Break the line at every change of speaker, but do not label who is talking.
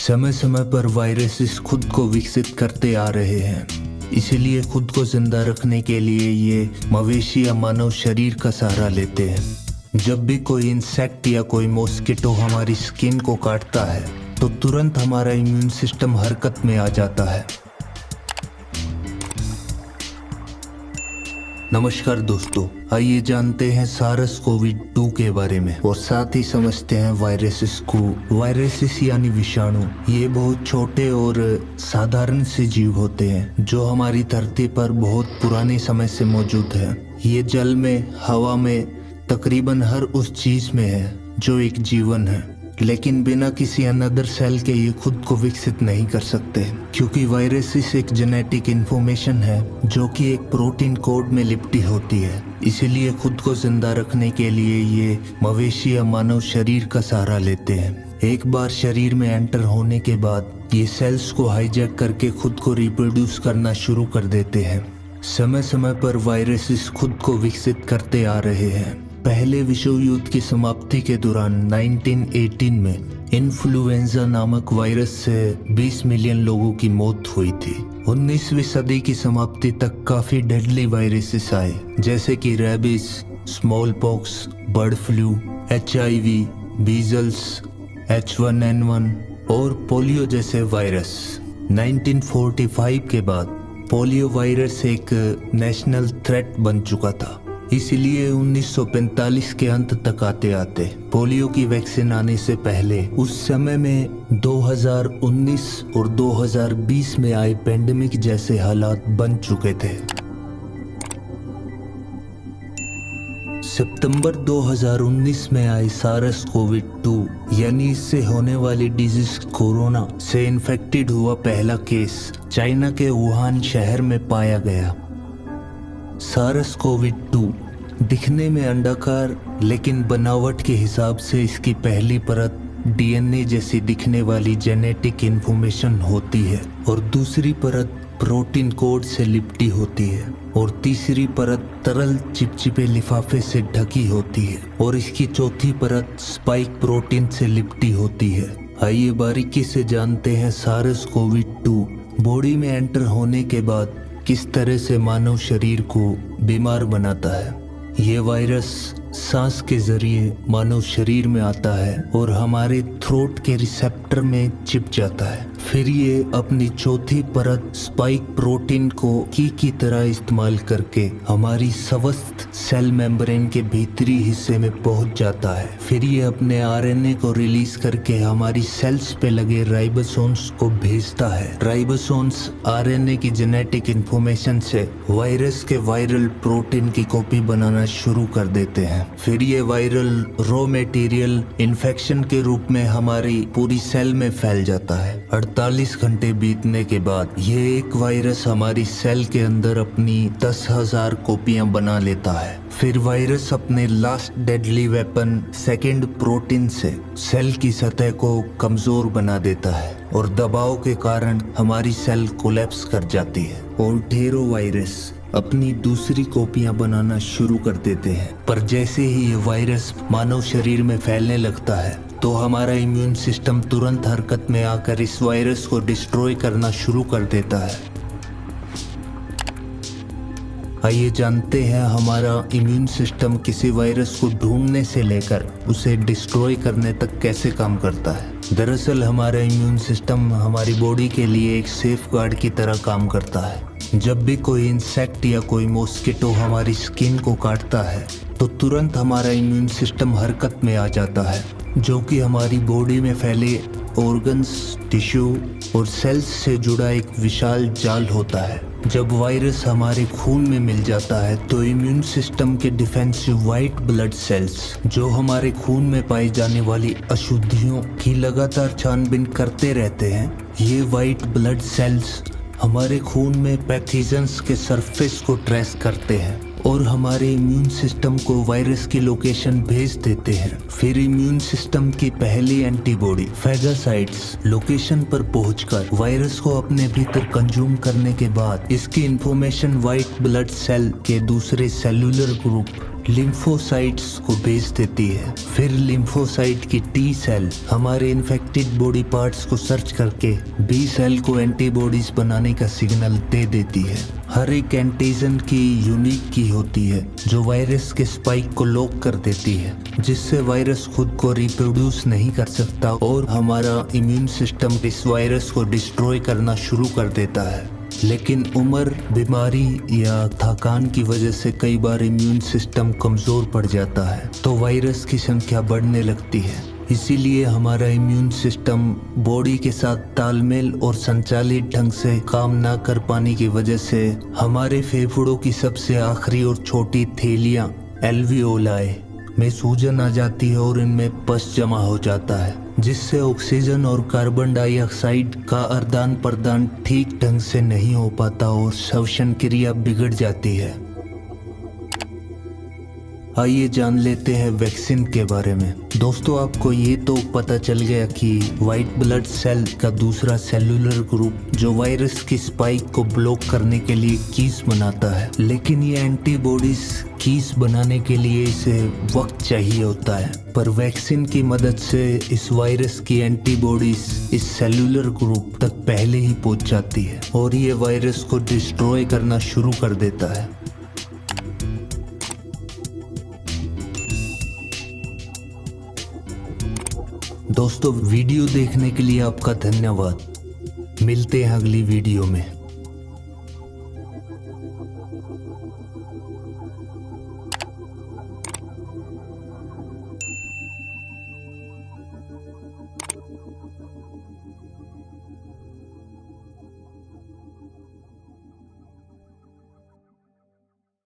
समय समय पर वायरसेस खुद को विकसित करते आ रहे हैं, इसीलिए खुद को जिंदा रखने के लिए ये मवेशी या मानव शरीर का सहारा लेते हैं। जब भी कोई इंसेक्ट या कोई मॉस्किटो हमारी स्किन को काटता है तो तुरंत हमारा इम्यून सिस्टम हरकत में आ जाता है। नमस्कार दोस्तों, आइए जानते हैं SARS-CoV-2 के बारे में और साथ ही समझते हैं वायरसेस को। वायरसेस यानी विषाणु, ये बहुत छोटे और साधारण से जीव होते हैं जो हमारी धरती पर बहुत पुराने समय से मौजूद हैं। ये जल में, हवा में, तकरीबन हर उस चीज में है जो एक जीवन है, लेकिन बिना किसी अनदर सेल के ये खुद को विकसित नहीं कर सकते, क्योंकि वायरसेस एक जेनेटिक इंफॉर्मेशन है जो कि एक प्रोटीन कोड में लिपटी होती है। इसीलिए खुद को जिंदा रखने के लिए ये मवेशी या मानव शरीर का सहारा लेते हैं। एक बार शरीर में एंटर होने के बाद ये सेल्स को हाईजैक करके खुद को रिप्रोड्यूस करना शुरू कर देते हैं। समय समय पर वायरसेस खुद को विकसित करते आ रहे हैं। पहले विश्व युद्ध की समाप्ति के दौरान 1918 में इन्फ्लुएंजा नामक वायरस से 20 मिलियन लोगों की मौत हुई थी। 19वीं सदी की समाप्ति तक काफी डेडली वायरसेस आए, जैसे कि rabies, small pox, bird flu, HIV, measles, H1N1 और पोलियो जैसे वायरस। 1945 के बाद पोलियो वायरस एक नेशनल थ्रेट बन चुका था, इसलिए 1945 के अंत तक आते आते पोलियो की वैक्सीन आने से पहले उस समय में 2019 और 2020 में आए पेंडेमिक जैसे हालात बन चुके थे। सितंबर 2019 में आए SARS-CoV-2 यानी इससे होने वाली डिजीज कोरोना से इन्फेक्टेड हुआ पहला केस चाइना के वुहान शहर में पाया गया। SARS-CoV-2 दिखने में अंडाकार, लेकिन बनावट के हिसाब से इसकी पहली परत DNA जैसी दिखने वाली जेनेटिक इंफॉर्मेशन होती है और दूसरी परत प्रोटीन कोड से लिपटी होती है और तीसरी परत तरल चिपचिपे लिफाफे से ढकी होती है और इसकी चौथी परत स्पाइक प्रोटीन से लिपटी होती है। आइए बारीकी से जानते हैं SARS-CoV-2 बॉडी में एंटर होने के बाद किस तरह से मानव शरीर को बीमार बनाता है। ये वायरस सांस के जरिए मानव शरीर में आता है और हमारे थ्रोट के रिसेप्टर में चिप जाता है। फिर ये अपनी चौथी परत स्पाइक प्रोटीन को की तरह इस्तेमाल करके हमारी स्वस्थ सेल मेम्ब्रेन के भीतरी हिस्से में पहुंच जाता है। फिर ये अपने RNA को रिलीज करके हमारी सेल्स पे लगे राइबोसोम्स को भेजता है। राइबोसोम्स RNA की जेनेटिक इंफॉर्मेशन से वायरस के वायरल प्रोटीन की कॉपी बनाना शुरू कर देते हैं। फिर ये वायरल रॉ मटेरियल इन्फेक्शन के रूप में हमारी पूरी सेल में फैल जाता है। 48 घंटे बीतने के बाद ये एक वायरस हमारी सेल के अंदर अपनी 10,000 कॉपियां बना लेता है। फिर वायरस अपने last deadly weapon second protein से सेल की सतह को कमजोर बना देता है और दबाव के कारण हमारी सेल कोलैप्स कर जाती है और ढेरों वायरस अपनी दूसरी कॉपियां बनाना शुरू कर देते हैं। पर जैसे ही ये वायरस मानव शरीर में फैलने लगता है तो हमारा इम्यून सिस्टम तुरंत हरकत में आकर इस वायरस को डिस्ट्रॉय करना शुरू कर देता है। आइए जानते हैं हमारा इम्यून सिस्टम किसी वायरस को ढूंढने से लेकर उसे डिस्ट्रॉय करने तक कैसे काम करता है। दरअसल हमारा इम्यून सिस्टम हमारी बॉडी के लिए एक सेफ गार्ड की तरह काम करता है। जब भी कोई इंसेक्ट या कोई मॉस्किटो हमारी स्किन को काटता है तो तुरंत हमारा इम्यून सिस्टम हरकत में आ जाता है, जो कि हमारी बॉडी में फैले ऑर्गन्स, टिश्यू और सेल्स से जुड़ा एक विशाल जाल होता है। जब वायरस हमारे खून में मिल जाता है तो इम्यून सिस्टम के डिफेंसिव वाइट ब्लड सेल्स, जो हमारे खून में पाई जाने वाली अशुद्धियों की लगातार छानबीन करते रहते हैं। ये वाइट ब्लड सेल्स हमारे खून में पैथोजेंस के सरफेस को ट्रेस करते हैं और हमारे इम्यून सिस्टम को वायरस की लोकेशन भेज देते हैं। फिर इम्यून सिस्टम की पहली एंटीबॉडी फैगोसाइट्स लोकेशन पर पहुंचकर वायरस को अपने भीतर कंज्यूम करने के बाद इसकी इंफॉर्मेशन व्हाइट ब्लड सेल के दूसरे सेलुलर ग्रुप लिम्फोसाइट्स को भेज देती है। फिर लिम्फोसाइट की टी सेल हमारे इन्फेक्टेड बॉडी पार्ट्स को सर्च करके बी सेल को एंटीबॉडीज बनाने का सिग्नल दे देती है। हर एक एंटीजन की यूनिक की होती है जो वायरस के स्पाइक को लॉक कर देती है, जिससे वायरस खुद को रिप्रोड्यूस नहीं कर सकता और हमारा इम्यून सिस्टम इस वायरस को डिस्ट्रॉय करना शुरू कर देता है। लेकिन उम्र, बीमारी या थकान की वजह से कई बार इम्यून सिस्टम कमज़ोर पड़ जाता है तो वायरस की संख्या बढ़ने लगती है। इसीलिए हमारा इम्यून सिस्टम बॉडी के साथ तालमेल और संचालित ढंग से काम ना कर पाने की वजह से हमारे फेफड़ों की सबसे आखिरी और छोटी थैलियाँ एल्वियोलाई में सूजन आ जाती है और इनमें पस जमा हो जाता है, जिससे ऑक्सीजन और कार्बन डाइऑक्साइड का आदान प्रदान ठीक ढंग से नहीं हो पाता और श्वसन क्रिया बिगड़ जाती है। आइए जान लेते हैं वैक्सीन के बारे में। दोस्तों, आपको ये तो पता चल गया कि वाइट ब्लड सेल का दूसरा सेलुलर ग्रुप जो वायरस की स्पाइक को ब्लॉक करने के लिए कीस बनाता है, लेकिन ये एंटीबॉडीज कीस बनाने के लिए इसे वक्त चाहिए होता है। पर वैक्सीन की मदद से इस वायरस की एंटीबॉडीज इस सेलुलर ग्रुप तक पहले ही पहुंच जाती है और ये वायरस को डिस्ट्रॉय करना शुरू कर देता है। दोस्तों, वीडियो देखने के लिए आपका धन्यवाद। मिलते हैं अगली वीडियो में।